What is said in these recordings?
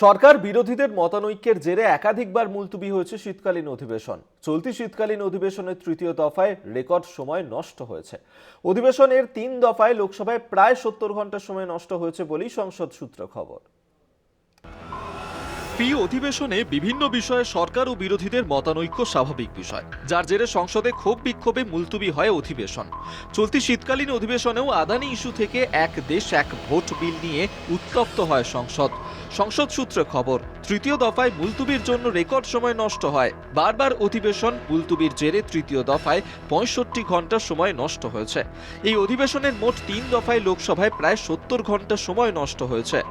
সরকার বিরোধীদের মতানৈক্যের জেরে একাধিকবার মুলতবি হয়েছে শীতকালীন অধিবেশন। চলতি শীতকালীন অধিবেশনের তৃতীয় দফায় রেকর্ড সময় নষ্ট হয়েছে। অধিবেশনের ৩ দফায় লোকসভায় প্রায় ৭০ ঘন্টা সময় নষ্ট হয়েছে বলেই সংসদ সূত্র খবর। অধিবেশনে বিভিন্ন বিষয়ে সরকার ও বিরোধীদের মতানৈক্য স্বাভাবিক বিষয়, যার জেরে সংসদে ক্ষোভ বিক্ষোভে মুলতবি হয় অধিবেশন। চলতি শীতকালীন অধিবেশনেও আদানি ইস্যু থেকে এক দেশ এক ভোট বিল নিয়ে উত্তপ্ত হয় সংসদ। সংসদ সূত্রে খবর, তৃতীয় দফায় মুলতবির জন্য রেকর্ড সময় নষ্ট হয়। বারবার অধিবেশন মুলতবির জেরে তৃতীয় দফায় ৬৫ ঘন্টা সময় নষ্ট হয়েছে। এই অধিবেশনের মোট ৩ দফায় লোকসভায় প্রায় ৭০ ঘন্টা সময় নষ্ট হয়েছে।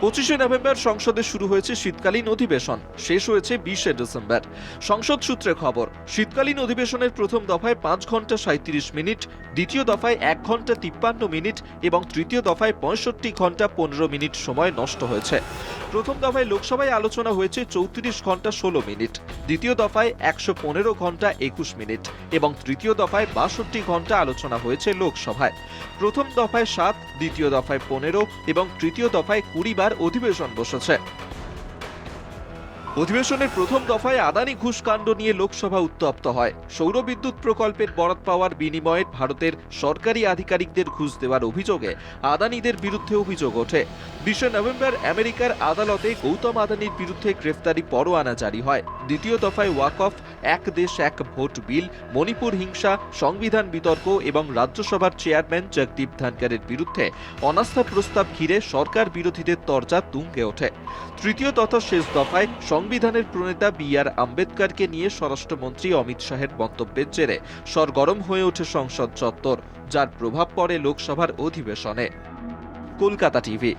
২৫শে নভেম্বর সংসদে শুরু হয়েছে শীতকালীন অধিবেশন, শেষ হয়েছে ২০শে ডিসেম্বর। সংসদ সূত্রে খবর, শীতকালীন অধিবেশনের প্রথম দফায় ৫ ঘন্টা ৩৭ মিনিট, দ্বিতীয় দফায় ১ ঘন্টা ৫৩ মিনিট এবং তৃতীয় দফায় ৬৫ ঘন্টা ১৫ মিনিট সময় নষ্ট হয়েছে। প্রথম দফায় লোকসভায় আলোচনা হয়েছে ৩৪ ঘন্টা ১৬ মিনিট, দ্বিতীয় দফায় ১১৫ ঘন্টা ২১ মিনিট এবং তৃতীয় দফায় ৬২ ঘন্টা আলোচনা হয়েছে লোকসভায়। প্রথম দফায় ৭, দ্বিতীয় দফায় ১৫ এবং তৃতীয় দফায় ২০ বার অধিবেশন বসেছে। অধিবেশনের প্রথম দফায় আদানি ঘুষ কাণ্ড নিয়ে লোকসভা উত্তপ্ত হয়। সৌর বিদ্যুৎ প্রকল্পের বরাত পাওয়ার বিনিময়ে ভারতের সরকারি আধিকারিকদের ঘুষ দেওয়ার অভিযোগে আদানিদের বিরুদ্ধে অভিযোগ ওঠে। ২০শে নভেম্বর আমেরিকার আদালতে গৌতম আদানির বিরুদ্ধে গ্রেফতারি পরোয়ানা জারি হয়। দ্বিতীয় দফায় ওয়াকফ, এক দেশ এক ভোট বিল, মণিপুর হিংসা, সংবিধান বিতর্ক এবং রাজ্যসভার চেয়ারম্যান জগদীপ ধনকরের বিরুদ্ধে অনাস্থা প্রস্তাব ঘিরে সরকার বিরোধীদের তরজা তুঙ্গে ওঠে। তৃতীয় তথা শেষ দফায় সংবিধানের প্রণেতা বি.আর. আম্বেদকরকে নিয়ে স্বরাষ্ট্রমন্ত্রী অমিত শাহের মন্তব্যের জেরে সরগরম হয়ে ওঠে সংসদ চত্বর, যার প্রভাব পড়ে লোকসভার অধিবেশনে। কলকাতা টিভি।